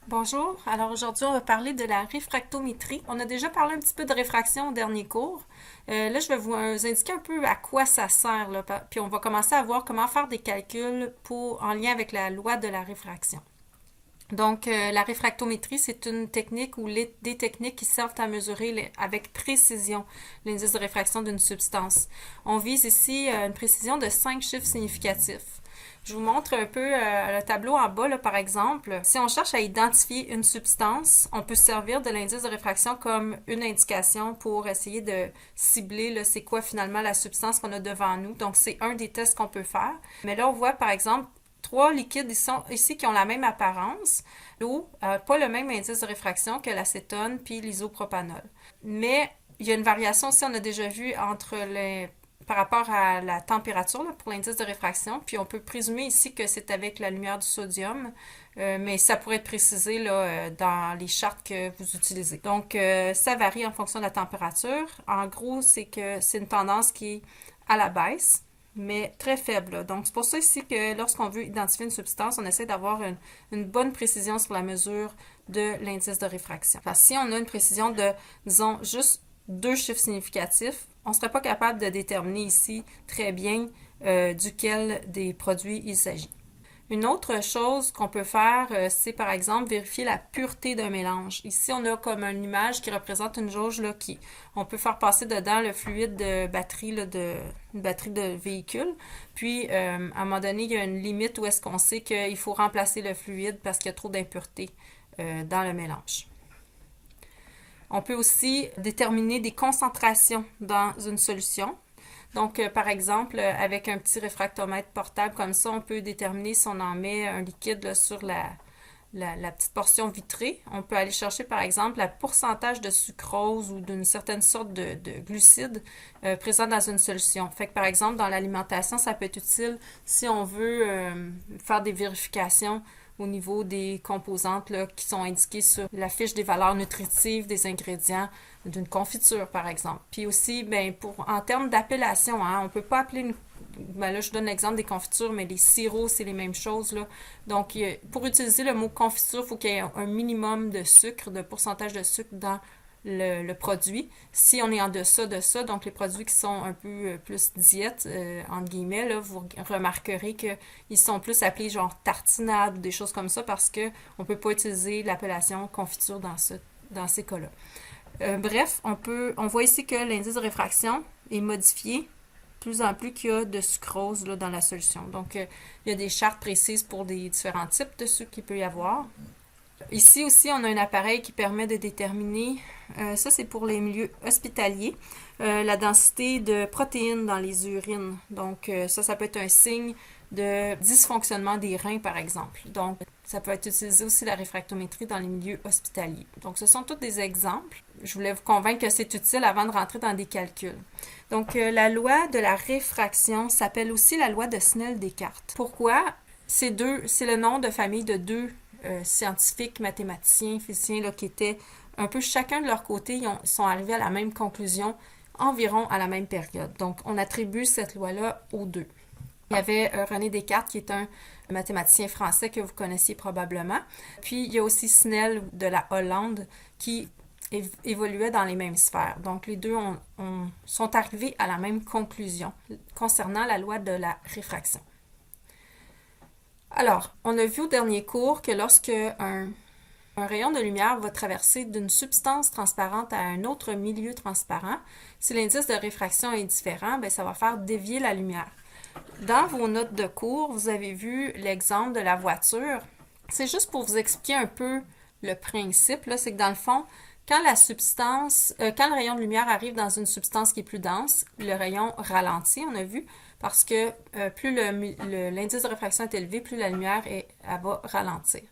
Bonjour, alors aujourd'hui on va parler de la réfractométrie. On a déjà parlé un petit peu de réfraction au dernier cours. Là je vais vous indiquer un peu à quoi ça sert, là, puis on va commencer à voir comment faire des calculs en lien avec la loi de la réfraction. Donc la réfractométrie, c'est une technique ou des techniques qui servent à mesurer avec précision l'indice de réfraction d'une substance. On vise ici une précision de 5 chiffres significatifs. Je vous montre un peu le tableau en bas, là, par exemple. Si on cherche à identifier une substance, on peut se servir de l'indice de réfraction comme une indication pour essayer de cibler là, c'est quoi finalement la substance qu'on a devant nous. Donc, c'est un des tests qu'on peut faire. Mais là, on voit, par exemple, trois liquides ici qui ont la même apparence. L'eau n'a pas le même indice de réfraction que l'acétone puis l'isopropanol. Mais il y a une variation aussi, on a déjà vu, par rapport à la température là, pour l'indice de réfraction. Puis on peut présumer ici que c'est avec la lumière du sodium, mais ça pourrait être précisé là, dans les chartes que vous utilisez. Donc, ça varie en fonction de la température. En gros, c'est que c'est une tendance qui est à la baisse, mais très faible, là. Donc, c'est pour ça ici que lorsqu'on veut identifier une substance, on essaie d'avoir une bonne précision sur la mesure de l'indice de réfraction. Enfin, si on a une précision de, disons, juste deux chiffres significatifs, on ne serait pas capable de déterminer ici très bien duquel des produits il s'agit. Une autre chose qu'on peut faire, c'est par exemple vérifier la pureté d'un mélange. Ici, on a comme une image qui représente une jauge là, on peut faire passer dedans le fluide de batterie, là, une batterie de véhicule. Puis, à un moment donné, il y a une limite où est-ce qu'on sait qu'il faut remplacer le fluide parce qu'il y a trop d'impuretés dans le mélange. On peut aussi déterminer des concentrations dans une solution. Donc, par exemple, avec un petit réfractomètre portable comme ça, on peut déterminer si on en met un liquide là, sur la petite portion vitrée. On peut aller chercher, par exemple, le pourcentage de sucrose ou d'une certaine sorte de glucides présent dans une solution. Fait que, par exemple, dans l'alimentation, ça peut être utile si on veut faire des vérifications au niveau des composantes là, qui sont indiquées sur la fiche des valeurs nutritives des ingrédients d'une confiture, par exemple. Puis aussi, ben, en termes d'appellation, hein, on ne peut pas appeler ben là, je donne l'exemple des confitures, mais les sirops, c'est les mêmes choses, là. Donc, pour utiliser le mot confiture, il faut qu'il y ait un minimum de sucre, de pourcentage de sucre dans le produit. Si on est en deçà de ça, donc les produits qui sont un peu plus diète, entre guillemets, là, vous remarquerez qu'ils sont plus appelés genre tartinade ou des choses comme ça parce qu'on ne peut pas utiliser l'appellation confiture dans ces cas-là. Bref, on voit ici que l'indice de réfraction est modifié plus en plus qu'il y a de sucrose là, dans la solution. Donc, il y a des chartes précises pour des différents types de sucre qu'il peut y avoir. Ici aussi, on a un appareil qui permet de déterminer, ça c'est pour les milieux hospitaliers, la densité de protéines dans les urines. Donc ça peut être un signe de dysfonctionnement des reins, par exemple. Donc ça peut être utilisé aussi la réfractométrie dans les milieux hospitaliers. Donc ce sont tous des exemples. Je voulais vous convaincre que c'est utile avant de rentrer dans des calculs. Donc la loi de la réfraction s'appelle aussi la loi de Snell-Descartes. Pourquoi? C'est le nom de famille de deux scientifiques, mathématiciens, physiciens là, qui étaient un peu chacun de leur côté, ils sont arrivés à la même conclusion environ à la même période. Donc, on attribue cette loi-là aux deux. Il y avait René Descartes, qui est un mathématicien français que vous connaissiez probablement. Puis, il y a aussi Snell de la Hollande, qui évoluait dans les mêmes sphères. Donc, les deux sont arrivés à la même conclusion concernant la loi de la réfraction. Alors, on a vu au dernier cours que lorsque un rayon de lumière va traverser d'une substance transparente à un autre milieu transparent, si l'indice de réfraction est différent, bien, ça va faire dévier la lumière. Dans vos notes de cours, vous avez vu l'exemple de la voiture. C'est juste pour vous expliquer un peu le principe, là, c'est que dans le fond, quand quand le rayon de lumière arrive dans une substance qui est plus dense, le rayon ralentit, on a vu, parce que plus l'indice de réfraction est élevé, plus la lumière elle va ralentir.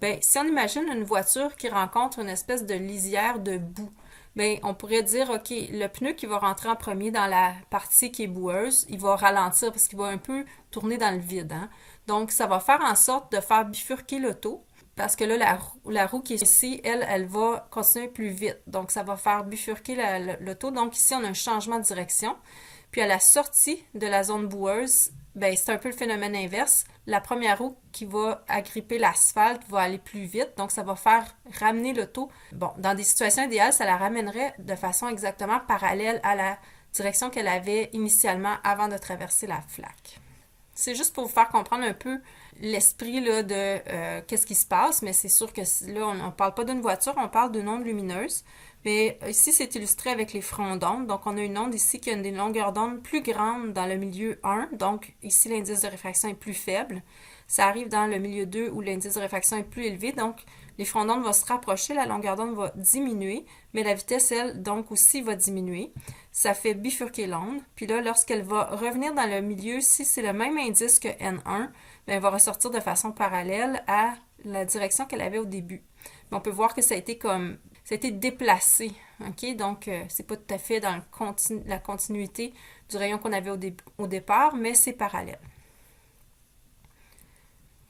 Ben, si on imagine une voiture qui rencontre une espèce de lisière de boue, ben, on pourrait dire, OK, le pneu qui va rentrer en premier dans la partie qui est boueuse, il va ralentir parce qu'il va un peu tourner dans le vide. Hein? Donc, ça va faire en sorte de faire bifurquer l'auto parce que là, la roue qui est ici, elle va continuer plus vite. Donc, ça va faire bifurquer l'auto. Donc, ici, on a un changement de direction. Puis à la sortie de la zone boueuse, ben, c'est un peu le phénomène inverse. La première roue qui va agripper l'asphalte va aller plus vite, donc ça va faire ramener l'auto. Bon, dans des situations idéales, ça la ramènerait de façon exactement parallèle à la direction qu'elle avait initialement avant de traverser la flaque. C'est juste pour vous faire comprendre un peu l'esprit là, de qu'est-ce qui se passe, mais c'est sûr que là, on ne parle pas d'une voiture, on parle d'une onde lumineuse. Mais ici, c'est illustré avec les fronts d'onde. Donc, on a une onde ici qui a une longueur d'onde plus grande dans le milieu 1. Donc, ici, l'indice de réfraction est plus faible. Ça arrive dans le milieu 2 où l'indice de réfraction est plus élevé. Donc, les fronts d'onde vont se rapprocher, la longueur d'onde va diminuer, mais la vitesse, elle, donc aussi va diminuer. Ça fait bifurquer l'onde. Puis là, lorsqu'elle va revenir dans le milieu, si c'est le même indice que N1, bien, elle va ressortir de façon parallèle à la direction qu'elle avait au début. Mais on peut voir que ça a été déplacé, ok? Donc, c'est pas tout à fait dans la continuité du rayon qu'on avait au départ, mais c'est parallèle.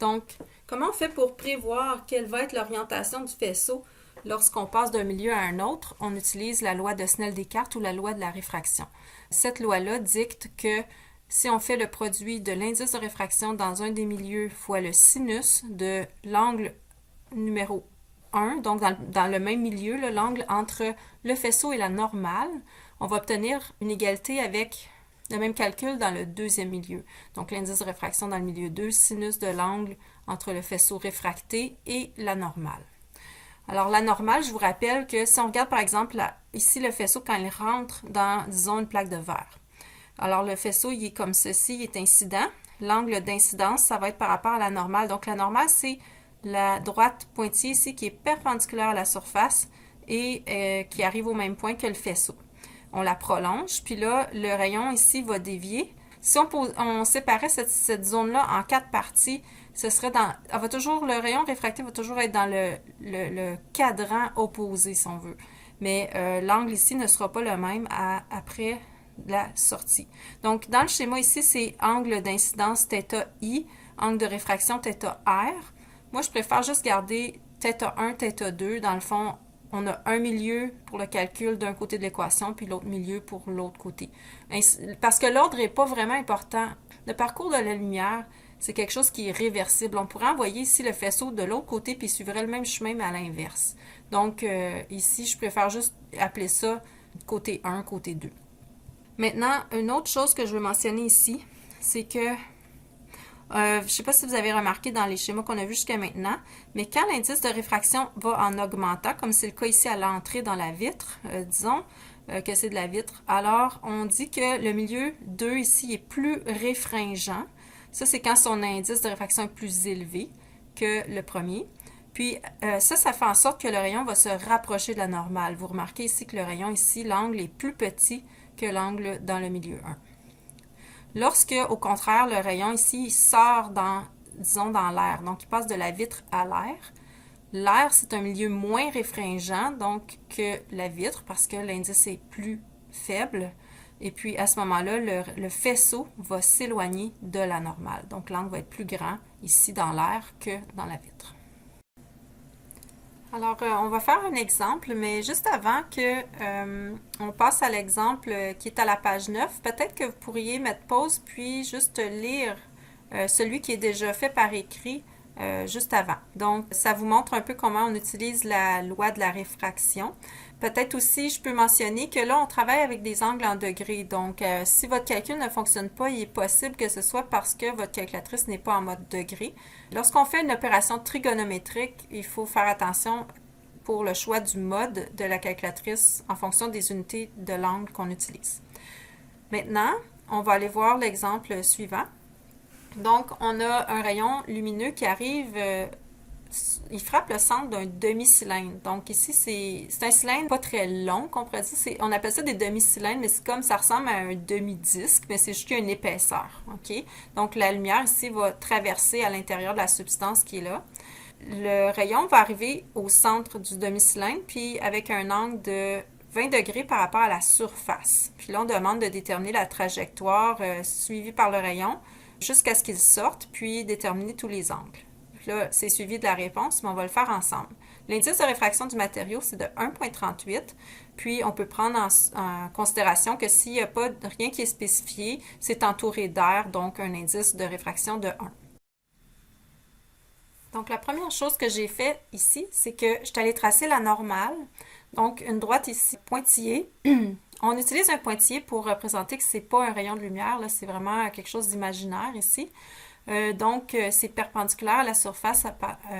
Donc, comment on fait pour prévoir quelle va être l'orientation du faisceau lorsqu'on passe d'un milieu à un autre? On utilise la loi de Snell-Descartes ou la loi de la réfraction. Cette loi-là dicte que si on fait le produit de l'indice de réfraction dans un des milieux fois le sinus de l'angle numéro 1, donc dans le même milieu, l'angle entre le faisceau et la normale, on va obtenir une égalité avec le même calcul dans le deuxième milieu. Donc l'indice de réfraction dans le milieu 2, sinus de l'angle entre le faisceau réfracté et la normale. Alors la normale, je vous rappelle que si on regarde par exemple ici le faisceau quand il rentre dans, disons, une plaque de verre. Alors le faisceau, il est comme ceci, il est incident. L'angle d'incidence, ça va être par rapport à la normale. Donc la normale, c'est la droite pointillée ici qui est perpendiculaire à la surface et qui arrive au même point que le faisceau. On la prolonge, puis là, le rayon ici va dévier. Si on séparait cette zone-là en 4 parties, ce serait le rayon réfracté va toujours être dans le cadran opposé, si on veut. Mais l'angle ici ne sera pas le même après la sortie. Donc, dans le schéma ici, c'est angle d'incidence θ I, angle de réfraction θ R. Moi, je préfère juste garder θ1, θ2. Dans le fond, on a un milieu pour le calcul d'un côté de l'équation, puis l'autre milieu pour l'autre côté. Parce que l'ordre n'est pas vraiment important. Le parcours de la lumière, c'est quelque chose qui est réversible. On pourrait envoyer ici le faisceau de l'autre côté, puis il suivrait le même chemin, mais à l'inverse. Donc, ici, je préfère juste appeler ça côté 1, côté 2. Maintenant, une autre chose que je veux mentionner ici, c'est que je ne sais pas si vous avez remarqué dans les schémas qu'on a vus jusqu'à maintenant, mais quand l'indice de réfraction va en augmentant, comme c'est le cas ici à l'entrée dans la vitre, disons que c'est de la vitre, alors on dit que le milieu 2 ici est plus réfringent. Ça, c'est quand son indice de réfraction est plus élevé que le premier. Puis ça fait en sorte que le rayon va se rapprocher de la normale. Vous remarquez ici que le rayon ici, l'angle est plus petit que l'angle dans le milieu 1. Lorsque, au contraire, le rayon ici il sort disons, dans l'air, donc il passe de la vitre à l'air. L'air, c'est un milieu moins réfringent donc que la vitre parce que l'indice est plus faible. Et puis, à ce moment-là, le faisceau va s'éloigner de la normale. Donc, l'angle va être plus grand ici dans l'air que dans la vitre. Alors, on va faire un exemple, mais juste avant que on passe à l'exemple qui est à la page 9, peut-être que vous pourriez mettre pause puis juste lire celui qui est déjà fait par écrit juste avant. Donc, ça vous montre un peu comment on utilise la loi de la réfraction. Peut-être aussi, je peux mentionner que là, on travaille avec des angles en degrés. Donc, si votre calcul ne fonctionne pas, il est possible que ce soit parce que votre calculatrice n'est pas en mode degré. Lorsqu'on fait une opération trigonométrique, il faut faire attention pour le choix du mode de la calculatrice en fonction des unités de l'angle qu'on utilise. Maintenant, on va aller voir l'exemple suivant. Donc, on a un rayon lumineux qui arrive, il frappe le centre d'un demi-cylindre. Donc ici, c'est un cylindre pas très long, qu'on pourrait dire. On appelle ça des demi-cylindres, mais c'est comme ça ressemble à un demi-disque, mais c'est juste qu'il y a une épaisseur. OK? Donc la lumière ici va traverser à l'intérieur de la substance qui est là. Le rayon va arriver au centre du demi-cylindre, puis avec un angle de 20 degrés par rapport à la surface. Puis là, on demande de déterminer la trajectoire suivie par le rayon jusqu'à ce qu'il sorte, puis déterminer tous les angles. là, c'est suivi de la réponse, mais on va le faire ensemble. L'indice de réfraction du matériau, c'est de 1,38. Puis, on peut prendre en considération que s'il n'y a pas rien qui est spécifié, c'est entouré d'air, donc un indice de réfraction de 1. Donc, la première chose que j'ai fait ici, c'est que je suis allée tracer la normale. Donc, une droite ici pointillée. On utilise un pointillé pour représenter que c'est pas un rayon de lumière, là, c'est vraiment quelque chose d'imaginaire ici. Donc, c'est perpendiculaire à la surface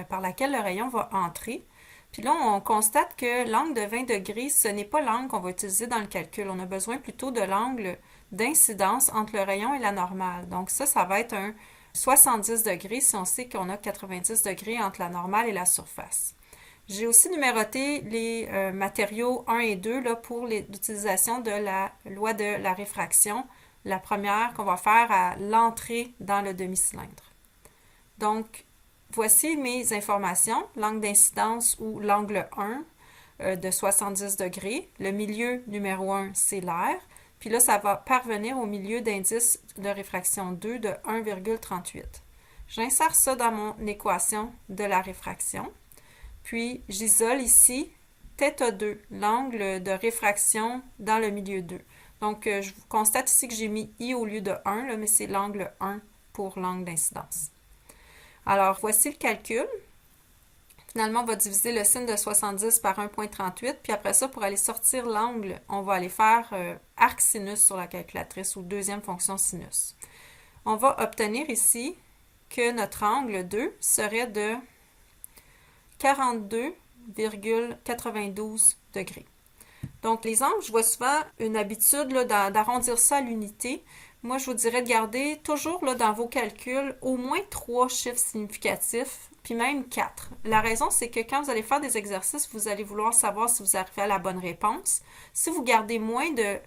par laquelle le rayon va entrer. Puis là, on constate que l'angle de 20 degrés, ce n'est pas l'angle qu'on va utiliser dans le calcul. On a besoin plutôt de l'angle d'incidence entre le rayon et la normale. Donc ça va être un 70 degrés si on sait qu'on a 90 degrés entre la normale et la surface. J'ai aussi numéroté les matériaux 1 et 2 là, pour l'utilisation de la loi de la réfraction. La première qu'on va faire à l'entrée dans le demi-cylindre. Donc, voici mes informations. L'angle d'incidence ou l'angle 1 de 70 degrés. Le milieu numéro 1, c'est l'air. Puis là, ça va parvenir au milieu d'indice de réfraction 2 de 1,38. J'insère ça dans mon équation de la réfraction. Puis, j'isole ici θ2, l'angle de réfraction dans le milieu 2. Donc, je constate ici que j'ai mis I au lieu de 1, là, mais c'est l'angle 1 pour l'angle d'incidence. Alors, voici le calcul. Finalement, on va diviser le sin de 70 par 1,38, puis après ça, pour aller sortir l'angle, on va aller faire arc sinus sur la calculatrice ou deuxième fonction sinus. On va obtenir ici que notre angle 2 serait de 42,92 degrés. Donc, les angles, je vois souvent une habitude d'arrondir ça à l'unité. Moi, je vous dirais de garder toujours là, dans vos calculs au moins 3 chiffres significatifs, puis même 4. La raison, c'est que quand vous allez faire des exercices, vous allez vouloir savoir si vous arrivez à la bonne réponse. Si vous gardez moins de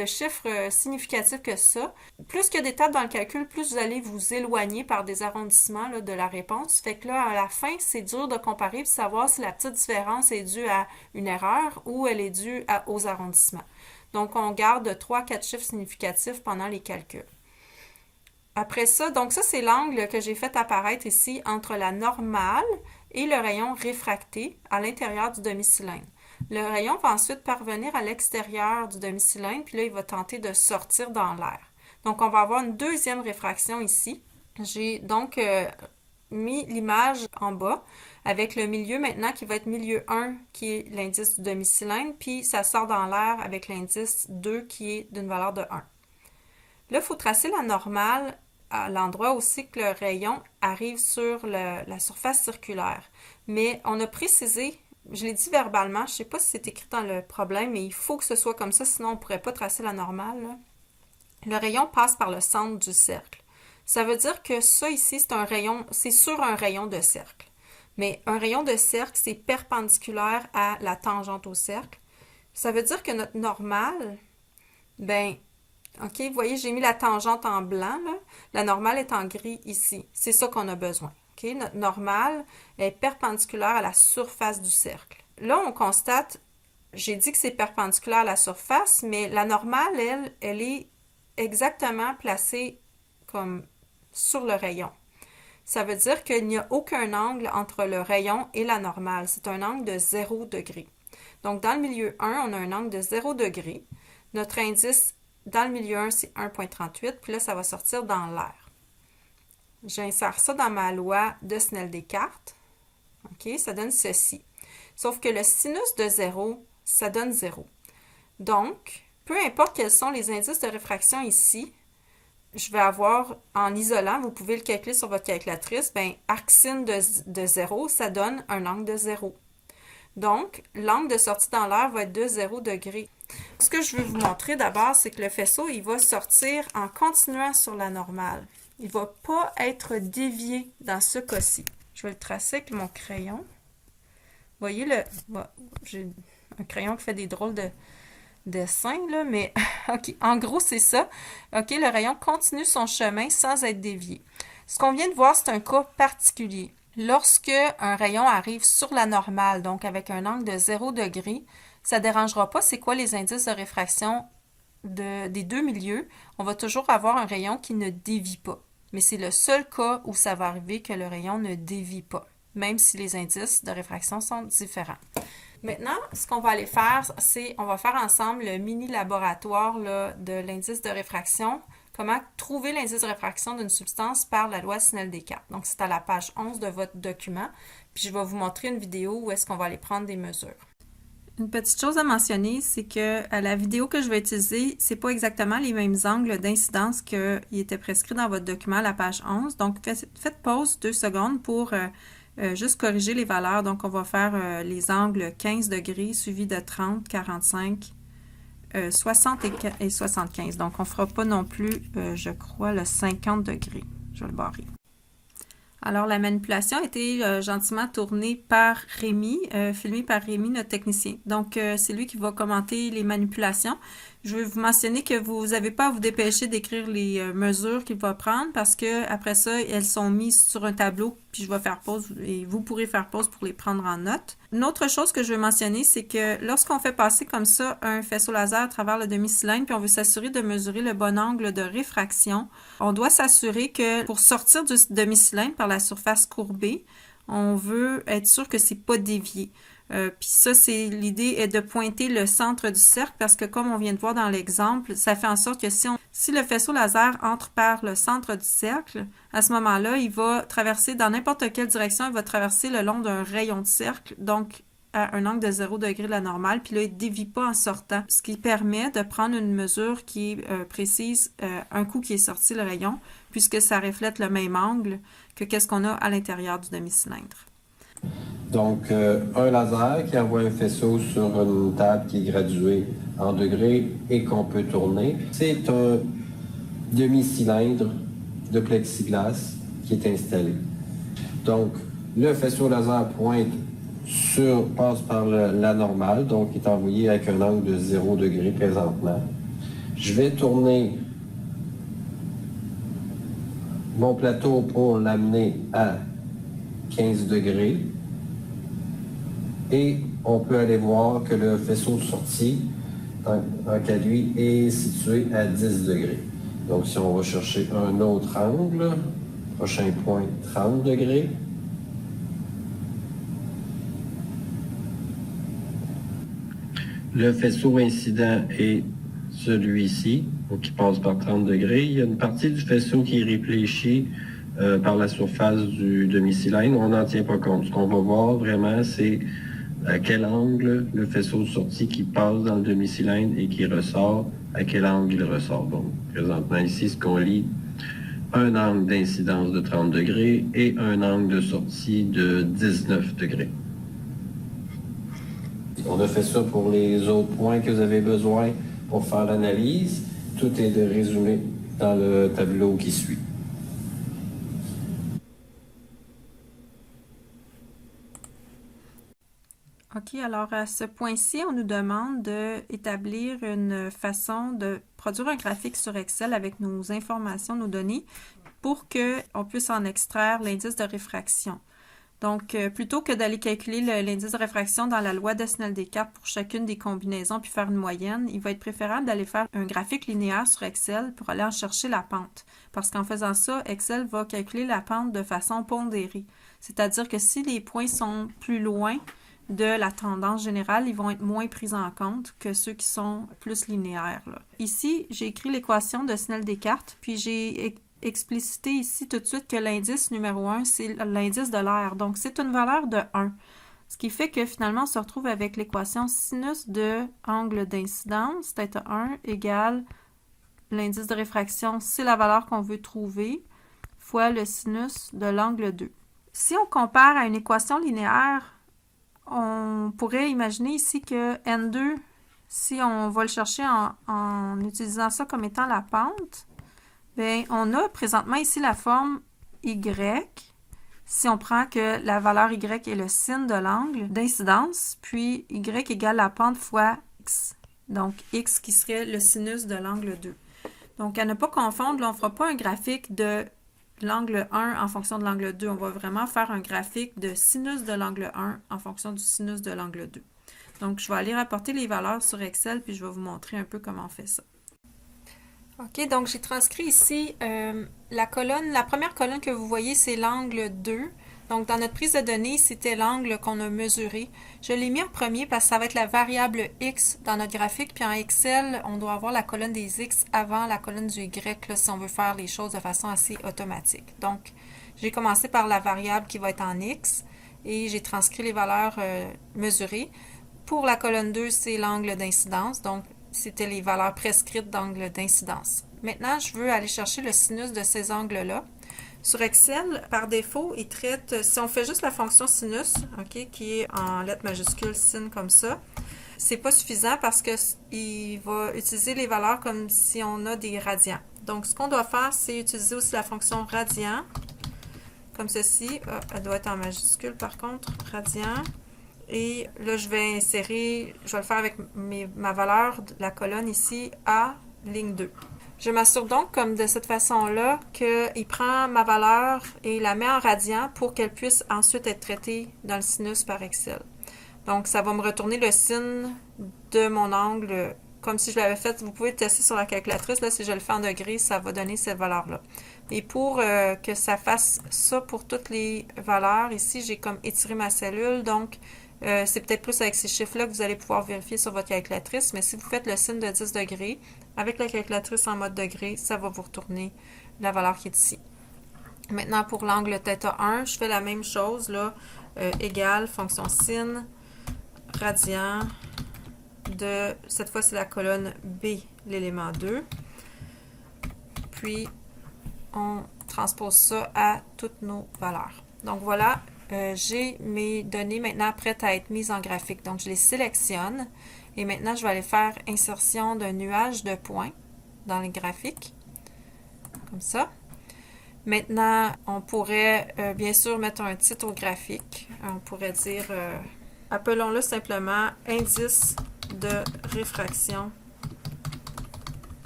chiffres significatifs que ça, plus qu'il y a d'étapes dans le calcul, plus vous allez vous éloigner par des arrondissements là, de la réponse. Fait que là, à la fin, c'est dur de comparer et savoir si la petite différence est due à une erreur ou elle est due aux arrondissements. Donc, on garde 3-4 chiffres significatifs pendant les calculs. Après ça, donc ça, c'est l'angle que j'ai fait apparaître ici entre la normale et le rayon réfracté à l'intérieur du demi-cylindre. Le rayon va ensuite parvenir à l'extérieur du demi-cylindre, puis là, il va tenter de sortir dans l'air. Donc, on va avoir une deuxième réfraction ici. J'ai donc mis l'image en bas avec le milieu maintenant qui va être milieu 1 qui est l'indice du demi-cylindre, puis ça sort dans l'air avec l'indice 2 qui est d'une valeur de 1. Là, il faut tracer la normale à l'endroit aussi que le rayon arrive sur la surface circulaire. Mais on a précisé, je l'ai dit verbalement, je ne sais pas si c'est écrit dans le problème, mais il faut que ce soit comme ça, sinon on ne pourrait pas tracer la normale. Là. Le rayon passe par le centre du cercle. Ça veut dire que ça ici, c'est sur un rayon de cercle. Mais un rayon de cercle, c'est perpendiculaire à la tangente au cercle. Ça veut dire que notre normale, OK, vous voyez, j'ai mis la tangente en blanc, là. La normale est en gris ici. C'est ça qu'on a besoin. OK, notre normale est perpendiculaire à la surface du cercle. Là, on constate, j'ai dit que c'est perpendiculaire à la surface, mais la normale, elle est exactement placée comme sur le rayon. Ça veut dire qu'il n'y a aucun angle entre le rayon et la normale. C'est un angle de 0 degré. Donc, dans le milieu 1, on a un angle de 0 degré. Notre indice dans le milieu 1, c'est 1,38. Puis là, ça va sortir dans l'air. J'insère ça dans ma loi de Snell-Descartes. OK, ça donne ceci. Sauf que le sinus de 0, ça donne 0. Donc, peu importe quels sont les indices de réfraction ici, je vais avoir, en isolant, vous pouvez le calculer sur votre calculatrice, arc sin de 0, ça donne un angle de 0. Donc, l'angle de sortie dans l'air va être de 0 degré. Ce que je veux vous montrer d'abord, c'est que le faisceau, il va sortir en continuant sur la normale. Il ne va pas être dévié dans ce cas-ci. Je vais le tracer avec mon crayon. Vous voyez, j'ai un crayon qui fait des drôles de dessin, là, mais OK, en gros, c'est ça. OK, le rayon continue son chemin sans être dévié. Ce qu'on vient de voir, c'est un cas particulier. Lorsque un rayon arrive sur la normale, donc avec un angle de 0 degré, ça ne dérangera pas c'est quoi les indices de réfraction des deux milieux. On va toujours avoir un rayon qui ne dévie pas. mais c'est le seul cas où ça va arriver que le rayon ne dévie pas, même si les indices de réfraction sont différents. Maintenant, ce qu'on va aller faire, c'est on va faire ensemble le mini laboratoire là, de l'indice de réfraction. Comment trouver l'indice de réfraction d'une substance par la loi Snell-Descartes. Donc, c'est à la page 11 de votre document. Puis, je vais vous montrer une vidéo où est-ce qu'on va aller prendre des mesures. Une petite chose à mentionner, c'est que la vidéo que je vais utiliser, c'est pas exactement les mêmes angles d'incidence qui étaient prescrits dans votre document à la page 11. Donc, faites pause 2 secondes pour juste corriger les valeurs. Donc, on va faire les angles 15 degrés suivis de 30, 45, 60 et 75. Donc, on ne fera pas non plus, je crois, le 50 degrés. Je vais le barrer. Alors, la manipulation a été gentiment tournée par Rémi, filmée par Rémi, notre technicien. Donc, c'est lui qui va commenter les manipulations. Je vais vous mentionner que vous n'avez pas à vous dépêcher d'écrire les mesures qu'il va prendre parce que après ça, elles sont mises sur un tableau, puis je vais faire pause et vous pourrez faire pause pour les prendre en note. Une autre chose que je veux mentionner, c'est que lorsqu'on fait passer comme ça un faisceau laser à travers le demi-cylindre, puis on veut s'assurer de mesurer le bon angle de réfraction, on doit s'assurer que pour sortir du demi-cylindre par la surface courbée, on veut être sûr que c'est pas dévié. Puis ça, c'est l'idée est de pointer le centre du cercle parce que comme on vient de voir dans l'exemple, ça fait en sorte que si le faisceau laser entre par le centre du cercle, à ce moment-là, il va traverser dans n'importe quelle direction, il va traverser le long d'un rayon de cercle, donc à un angle de 0 degré de la normale, puis là, il ne dévie pas en sortant, ce qui permet de prendre une mesure qui est précise un coup qui est sorti le rayon, puisque ça reflète le même angle que qu'est-ce qu'on a à l'intérieur du demi-cylindre. Donc, un laser qui envoie un faisceau sur une table qui est graduée en degrés et qu'on peut tourner. C'est un demi-cylindre de plexiglas qui est installé. Donc, le faisceau laser passe par la normale, donc il est envoyé avec un angle de 0 degré présentement. Je vais tourner mon plateau pour l'amener à 15 degrés. Et on peut aller voir que le faisceau de sortie, en cas de lui, est situé à 10 degrés. Donc, si on va chercher un autre angle, prochain point, 30 degrés. Le faisceau incident est celui-ci, donc qui passe par 30 degrés. Il y a une partie du faisceau qui est réfléchie par la surface du demi-cylindre. On n'en tient pas compte. Ce qu'on va voir vraiment, c'est à quel angle le faisceau de sortie qui passe dans le demi-cylindre et qui ressort, à quel angle il ressort. Donc, présentement ici, ce qu'on lit, un angle d'incidence de 30 degrés et un angle de sortie de 19 degrés. On a fait ça pour les autres points que vous avez besoin pour faire l'analyse. Tout est de résumé dans le tableau qui suit. OK, alors à ce point-ci, on nous demande d'établir une façon de produire un graphique sur Excel avec nos informations, nos données, pour qu'on puisse en extraire l'indice de réfraction. Donc, plutôt que d'aller calculer l'indice de réfraction dans la loi de Snell-Descartes pour chacune des combinaisons puis faire une moyenne, il va être préférable d'aller faire un graphique linéaire sur Excel pour aller en chercher la pente. Parce qu'en faisant ça, Excel va calculer la pente de façon pondérée. C'est-à-dire que si les points sont plus loin de la tendance générale, ils vont être moins pris en compte que ceux qui sont plus linéaires, là. Ici, j'ai écrit l'équation de Snell-Descartes, puis j'ai explicité ici tout de suite que l'indice numéro 1, c'est l'indice de l'air. Donc, c'est une valeur de 1. Ce qui fait que finalement, on se retrouve avec l'équation sinus de angle d'incidence, θ 1 égale l'indice de réfraction, c'est la valeur qu'on veut trouver, fois le sinus de l'angle 2. Si on compare à une équation linéaire, on pourrait imaginer ici que N2, si on va le chercher en utilisant ça comme étant la pente, bien, on a présentement ici la forme Y. Si on prend que la valeur Y est le sin de l'angle d'incidence, puis Y égale la pente fois X. Donc, X qui serait le sinus de l'angle 2. Donc, à ne pas confondre, là, on ne fera pas un graphique de l'angle 1 en fonction de l'angle 2. On va vraiment faire un graphique de sinus de l'angle 1 en fonction du sinus de l'angle 2. Donc, je vais aller rapporter les valeurs sur Excel, puis je vais vous montrer un peu comment on fait ça. OK, donc j'ai transcrit ici la colonne. La première colonne que vous voyez, c'est l'angle 2. Donc, dans notre prise de données, c'était l'angle qu'on a mesuré. Je l'ai mis en premier parce que ça va être la variable X dans notre graphique. Puis en Excel, on doit avoir la colonne des X avant la colonne du Y là, si on veut faire les choses de façon assez automatique. Donc, j'ai commencé par la variable qui va être en X et j'ai transcrit les valeurs mesurées. Pour la colonne 2, c'est l'angle d'incidence. Donc, c'était les valeurs prescrites d'angle d'incidence. Maintenant, je veux aller chercher le sinus de ces angles-là. Sur Excel, par défaut, il traite, si on fait juste la fonction sinus, ok, qui est en lettres majuscules sin comme ça, c'est pas suffisant parce qu'il va utiliser les valeurs comme si on a des radians. Donc, ce qu'on doit faire, c'est utiliser aussi la fonction radian, comme ceci. Ah, elle doit être en majuscule par contre, radian. Et là, je vais insérer, je vais le faire avec ma valeur de la colonne ici, A, ligne 2. Je m'assure donc, comme de cette façon-là, qu'il prend ma valeur et la met en radian pour qu'elle puisse ensuite être traitée dans le sinus par Excel. Donc, ça va me retourner le sin de mon angle comme si je l'avais fait. Vous pouvez tester sur la calculatrice. Là, si je le fais en degrés, ça va donner cette valeur-là. Et pour que ça fasse ça pour toutes les valeurs, ici, j'ai comme étiré ma cellule. Donc, c'est peut-être plus avec ces chiffres-là que vous allez pouvoir vérifier sur votre calculatrice, mais si vous faites le signe de 10 degrés, avec la calculatrice en mode degré, ça va vous retourner la valeur qui est ici. Maintenant, pour l'angle θ1, je fais la même chose, là, égale fonction sin, radian, de, cette fois c'est la colonne B, l'élément 2. Puis, on transpose ça à toutes nos valeurs. Donc voilà, j'ai mes données maintenant prêtes à être mises en graphique. Donc, je les sélectionne et maintenant, je vais aller faire insertion d'un nuage de points dans les graphiques, comme ça. Maintenant, on pourrait bien sûr mettre un titre au graphique. On pourrait dire, appelons-le simplement indice de réfraction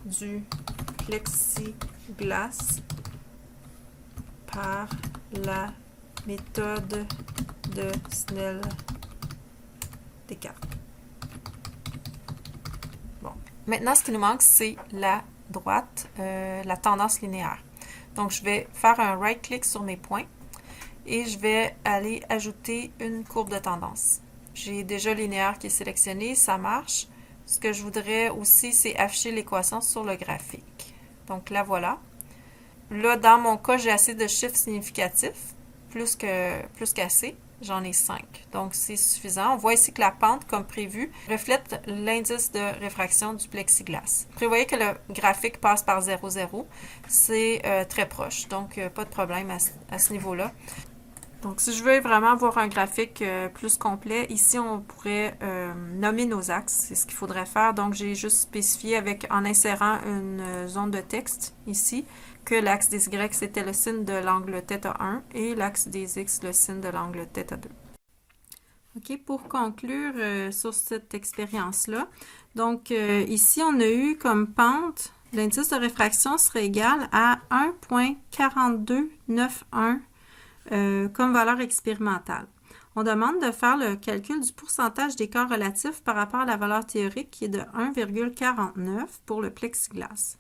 du plexiglas par la méthode de Snell-Descartes. Bon. Maintenant, ce qui nous manque, c'est la droite, la tendance linéaire. Donc, je vais faire un right-click sur mes points et je vais aller ajouter une courbe de tendance. J'ai déjà linéaire qui est sélectionné, ça marche. Ce que je voudrais aussi, c'est afficher l'équation sur le graphique. Donc, la voilà. Là, dans mon cas, j'ai assez de chiffres significatifs, plus qu'assez. J'en ai 5. Donc, c'est suffisant. On voit ici que la pente, comme prévu, reflète l'indice de réfraction du plexiglas. Prévoyez que le graphique passe par 0, 0. C'est très proche. Donc, pas de problème à ce niveau-là. Donc, si je veux vraiment avoir un graphique plus complet, ici, on pourrait nommer nos axes. C'est ce qu'il faudrait faire. Donc, j'ai juste spécifié en insérant une zone de texte ici, que l'axe des Y, c'était le signe de l'angle θ1 et l'axe des X, le signe de l'angle θ2. OK, pour conclure sur cette expérience-là, donc ici, on a eu comme pente, l'indice de réfraction serait égal à 1,4291 comme valeur expérimentale. On demande de faire le calcul du pourcentage d'écart relatif par rapport à la valeur théorique qui est de 1,49 pour le plexiglas.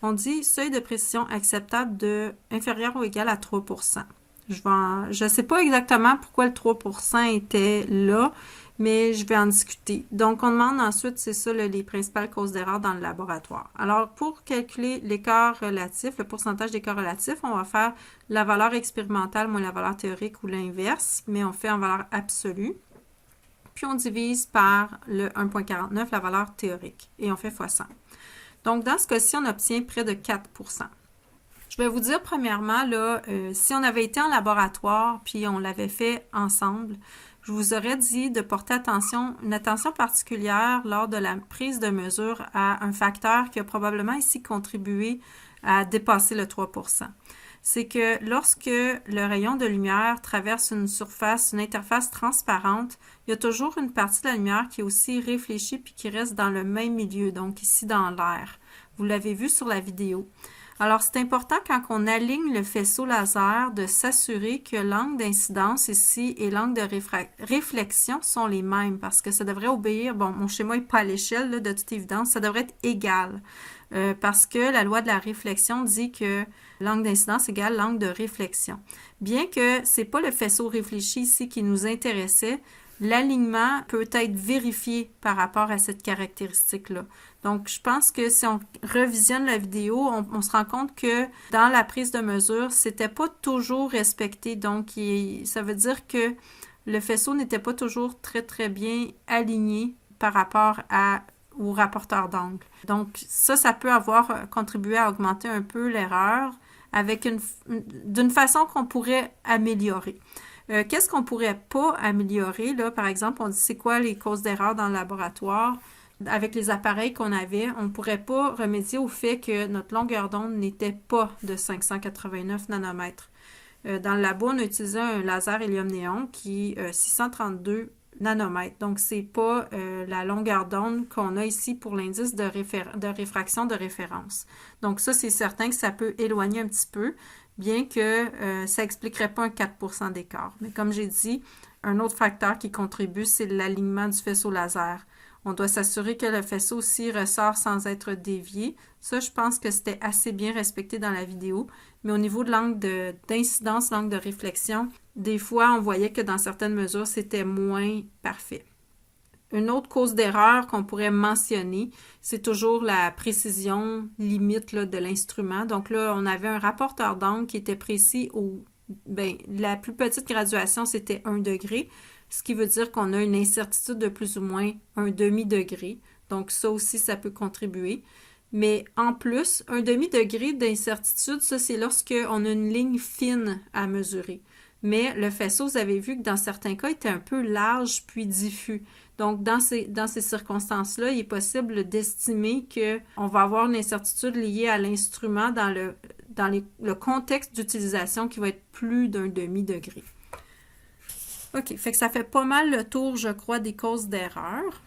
On dit seuil de précision acceptable de inférieur ou égal à 3 %. Je ne sais pas exactement pourquoi le 3 % était là, mais je vais en discuter. Donc, on demande ensuite, c'est ça, les principales causes d'erreur dans le laboratoire. Alors, pour calculer l'écart relatif, le pourcentage d'écart relatif, on va faire la valeur expérimentale moins la valeur théorique ou l'inverse, mais on fait en valeur absolue. Puis, on divise par le 1,49, la valeur théorique, et on fait x 100. Donc, dans ce cas-ci, on obtient près de 4 %. Je vais vous dire premièrement, là, si on avait été en laboratoire puis on l'avait fait ensemble, je vous aurais dit de porter une attention particulière lors de la prise de mesure à un facteur qui a probablement ici contribué à dépasser le 3 %. C'est que lorsque le rayon de lumière traverse une interface transparente, il y a toujours une partie de la lumière qui est aussi réfléchie puis qui reste dans le même milieu, donc ici dans l'air. Vous l'avez vu sur la vidéo. Alors, c'est important quand on aligne le faisceau laser de s'assurer que l'angle d'incidence ici et l'angle de réflexion sont les mêmes parce que ça devrait obéir, bon, mon schéma n'est pas à l'échelle, de toute évidence, ça devrait être égal. parce que la loi de la réflexion dit que l'angle d'incidence égale l'angle de réflexion. Bien que c'est pas le faisceau réfléchi ici qui nous intéressait, l'alignement peut être vérifié par rapport à cette caractéristique-là. Donc, je pense que si on revisionne la vidéo, on se rend compte que dans la prise de mesure, c'était pas toujours respecté. Donc, ça veut dire que le faisceau n'était pas toujours très, très bien aligné par rapport au rapporteur d'angle. Donc, ça peut avoir contribué à augmenter un peu l'erreur d'une façon qu'on pourrait améliorer. Qu'est-ce qu'on pourrait pas améliorer? Là, par exemple, on dit c'est quoi les causes d'erreur dans le laboratoire? Avec les appareils qu'on avait, on ne pourrait pas remédier au fait que notre longueur d'onde n'était pas de 589 nanomètres. Dans le labo, on a utilisé un laser hélium-néon qui est 632 nanomètres. Donc, c'est pas la longueur d'onde qu'on a ici pour l'indice de réfraction de référence. Donc, ça, c'est certain que ça peut éloigner un petit peu, bien que ça n'expliquerait pas un 4% d'écart. Mais comme j'ai dit, un autre facteur qui contribue, c'est l'alignement du faisceau laser. On doit s'assurer que le faisceau aussi ressort sans être dévié. Ça, je pense que c'était assez bien respecté dans la vidéo. Mais au niveau de l'angle d'incidence, l'angle de réflexion, des fois, on voyait que dans certaines mesures, c'était moins parfait. Une autre cause d'erreur qu'on pourrait mentionner, c'est toujours la précision limite là, de l'instrument. Donc là, on avait un rapporteur d'angle qui était précis la plus petite graduation, c'était 1 degré, ce qui veut dire qu'on a une incertitude de plus ou moins un demi-degré. Donc ça aussi, ça peut contribuer. Mais en plus, un demi-degré d'incertitude, ça c'est lorsqu'on a une ligne fine à mesurer. Mais le faisceau, vous avez vu que dans certains cas, il était un peu large puis diffus. Donc, dans ces circonstances-là, il est possible d'estimer qu'on va avoir une incertitude liée à l'instrument dans le contexte d'utilisation qui va être plus d'un demi-degré. OK, fait que ça fait pas mal le tour, je crois, des causes d'erreur.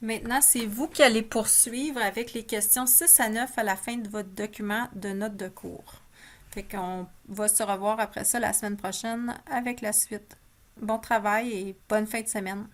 Maintenant, c'est vous qui allez poursuivre avec les questions 6 à 9 à la fin de votre document de notes de cours. Fait qu'on va se revoir après ça la semaine prochaine avec la suite. Bon travail et bonne fin de semaine.